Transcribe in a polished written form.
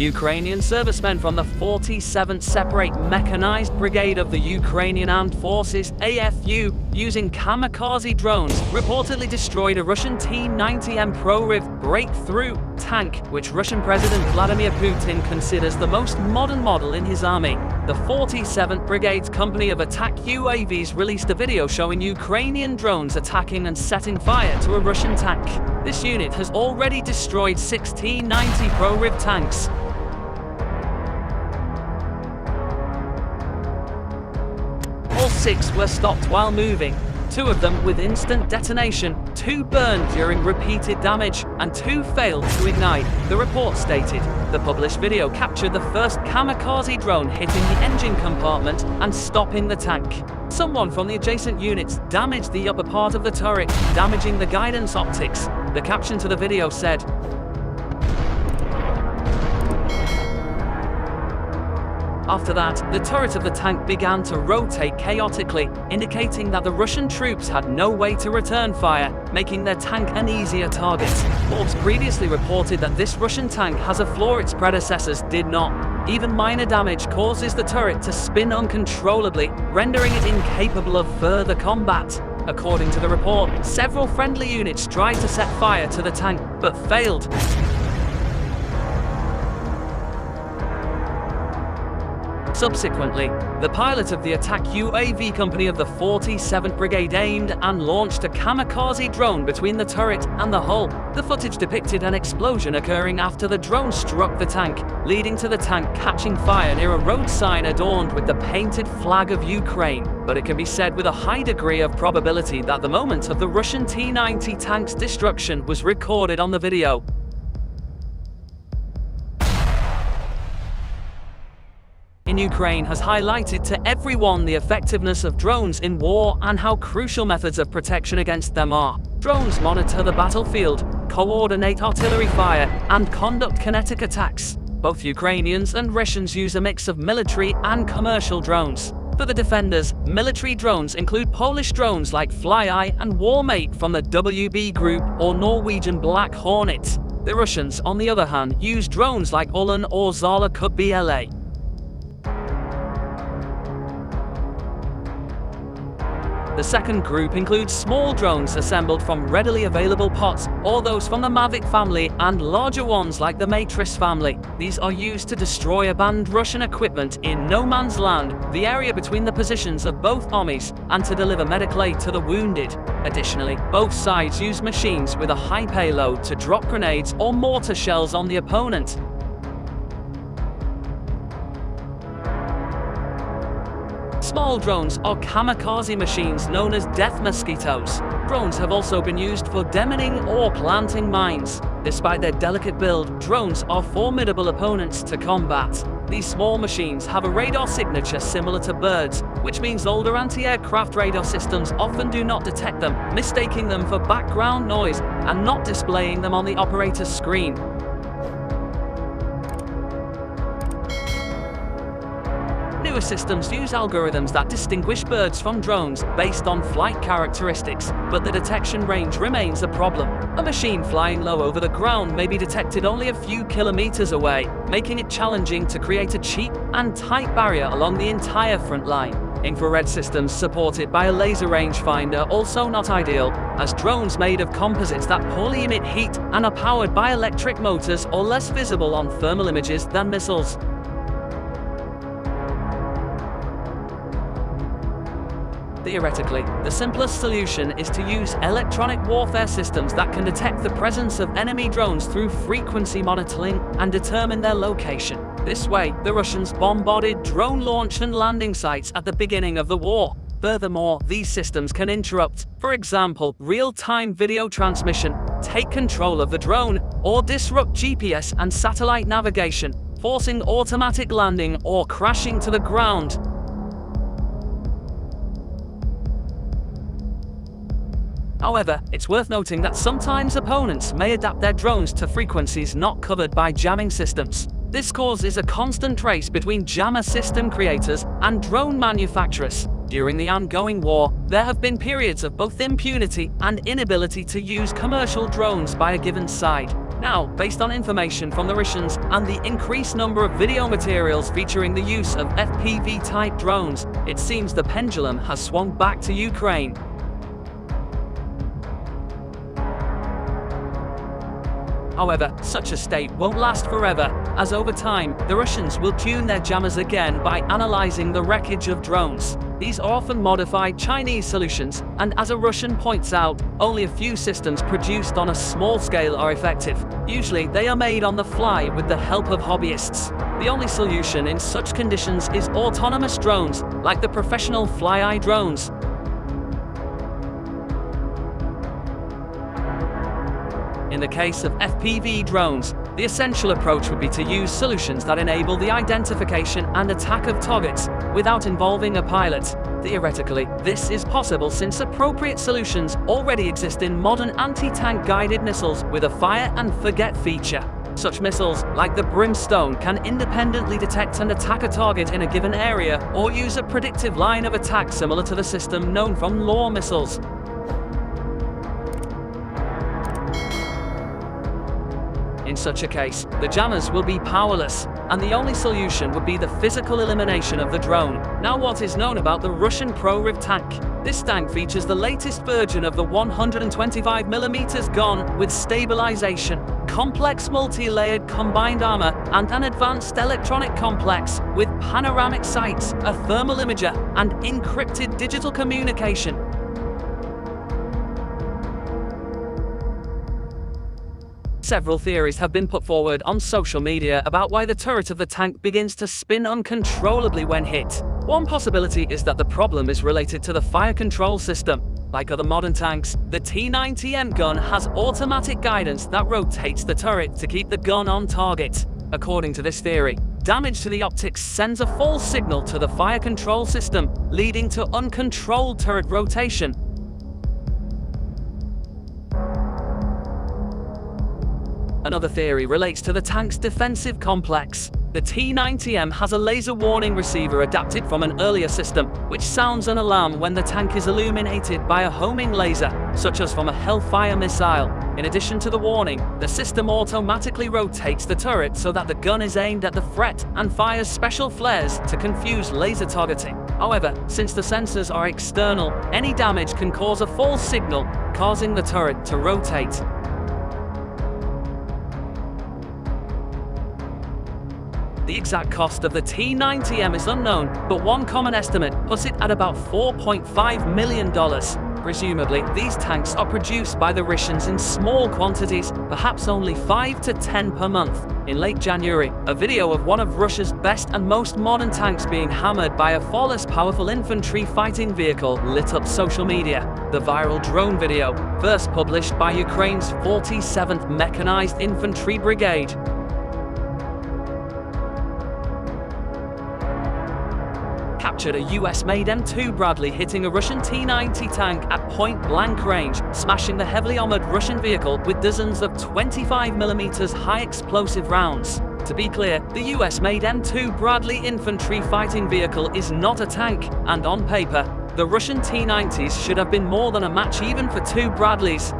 Ukrainian servicemen from the 47th Separate Mechanized Brigade of the Ukrainian Armed Forces AFU, using kamikaze drones, reportedly destroyed a Russian T-90M Proryev breakthrough tank, which Russian President Vladimir Putin considers the most modern model in his army. The 47th Brigade's company of attack UAVs released a video showing Ukrainian drones attacking and setting fire to a Russian tank. This unit has already destroyed 6 T-90 Proryev tanks. All 6 were stopped while moving, 2 of them with instant detonation, 2 burned during repeated damage, and 2 failed to ignite, the report stated. The published video captured the first kamikaze drone hitting the engine compartment and stopping the tank. Someone from the adjacent units damaged the upper part of the turret, damaging the guidance optics. The caption to the video said, "After that, the turret of the tank began to rotate chaotically, indicating that the Russian troops had no way to return fire, making their tank an easier target." Forbes previously reported that this Russian tank has a flaw its predecessors did not. Even minor damage causes the turret to spin uncontrollably, rendering it incapable of further combat. According to the report, several friendly units tried to set fire to the tank, but failed. Subsequently, the pilot of the attack UAV company of the 47th Brigade aimed and launched a kamikaze drone between the turret and the hull. The footage depicted an explosion occurring after the drone struck the tank, leading to the tank catching fire near a road sign adorned with the painted flag of Ukraine. But it can be said with a high degree of probability that the moment of the Russian T-90 tank's destruction was recorded on the video. In Ukraine has highlighted to everyone the effectiveness of drones in war and how crucial methods of protection against them are. Drones monitor the battlefield, coordinate artillery fire, and conduct kinetic attacks. Both Ukrainians and Russians use a mix of military and commercial drones. For the defenders, military drones include Polish drones like FlyEye and Warmate from the WB Group or Norwegian Black Hornet. The Russians, on the other hand, use drones like Ulan or Zala BLA. The second group includes small drones assembled from readily available pots, or those from the Mavic family, and larger ones like the Matrix family. These are used to destroy abandoned Russian equipment in no man's land, the area between the positions of both armies, and to deliver medical aid to the wounded. Additionally, both sides use machines with a high payload to drop grenades or mortar shells on the opponent. Small drones are kamikaze machines known as death mosquitoes. Drones have also been used for demining or planting mines. Despite their delicate build, drones are formidable opponents to combat. These small machines have a radar signature similar to birds, which means older anti-aircraft radar systems often do not detect them, mistaking them for background noise and not displaying them on the operator's screen. Newer systems use algorithms that distinguish birds from drones based on flight characteristics, but the detection range remains a problem. A machine flying low over the ground may be detected only a few kilometers away, making it challenging to create a cheap and tight barrier along the entire front line. Infrared systems supported by a laser rangefinder also not ideal, as drones made of composites that poorly emit heat and are powered by electric motors or less visible on thermal images than missiles. Theoretically, the simplest solution is to use electronic warfare systems that can detect the presence of enemy drones through frequency monitoring and determine their location. This way, the Russians bombarded drone launch and landing sites at the beginning of the war. Furthermore, these systems can interrupt, for example, real-time video transmission, take control of the drone, or disrupt GPS and satellite navigation, forcing automatic landing or crashing to the ground. However, it's worth noting that sometimes opponents may adapt their drones to frequencies not covered by jamming systems. This causes a constant race between jammer system creators and drone manufacturers. During the ongoing war, there have been periods of both impunity and inability to use commercial drones by a given side. Now, based on information from the Russians and the increased number of video materials featuring the use of FPV-type drones, it seems the pendulum has swung back to Ukraine. However, such a state won't last forever, as over time, the Russians will tune their jammers again by analyzing the wreckage of drones. These are often modified Chinese solutions, and as a Russian points out, only a few systems produced on a small scale are effective. Usually, they are made on the fly with the help of hobbyists. The only solution in such conditions is autonomous drones, like the professional fly-eye drones. In the case of FPV drones, the essential approach would be to use solutions that enable the identification and attack of targets without involving a pilot. Theoretically, this is possible since appropriate solutions already exist in modern anti-tank guided missiles with a fire and forget feature. Such missiles, like the Brimstone, can independently detect and attack a target in a given area or use a predictive line of attack similar to the system known from LAW missiles. In such a case, the jammers will be powerless, and the only solution would be the physical elimination of the drone. Now, what is known about the Russian Prorov tank? This tank features the latest version of the 125mm gun with stabilization, complex multi-layered combined armor, and an advanced electronic complex with panoramic sights, a thermal imager, and encrypted digital communication. Several theories have been put forward on social media about why the turret of the tank begins to spin uncontrollably when hit. One possibility is that the problem is related to the fire control system. Like other modern tanks, the T-90M gun has automatic guidance that rotates the turret to keep the gun on target. According to this theory, damage to the optics sends a false signal to the fire control system, leading to uncontrolled turret rotation. Another theory relates to the tank's defensive complex. The T-90M has a laser warning receiver adapted from an earlier system, which sounds an alarm when the tank is illuminated by a homing laser, such as from a Hellfire missile. In addition to the warning, the system automatically rotates the turret so that the gun is aimed at the threat and fires special flares to confuse laser targeting. However, since the sensors are external, any damage can cause a false signal, causing the turret to rotate. The exact cost of the T-90M is unknown, but one common estimate puts it at about $4.5 million. Presumably, these tanks are produced by the Russians in small quantities, perhaps only 5 to 10 per month. In late January, a video of one of Russia's best and most modern tanks being hammered by a far less powerful infantry fighting vehicle lit up social media. The viral drone video, first published by Ukraine's 47th Mechanized Infantry Brigade, captured a US-made M2 Bradley hitting a Russian T-90 tank at point-blank range, smashing the heavily armored Russian vehicle with dozens of 25mm high-explosive rounds. To be clear, the US-made M2 Bradley infantry fighting vehicle is not a tank, and on paper, the Russian T-90s should have been more than a match even for two Bradleys.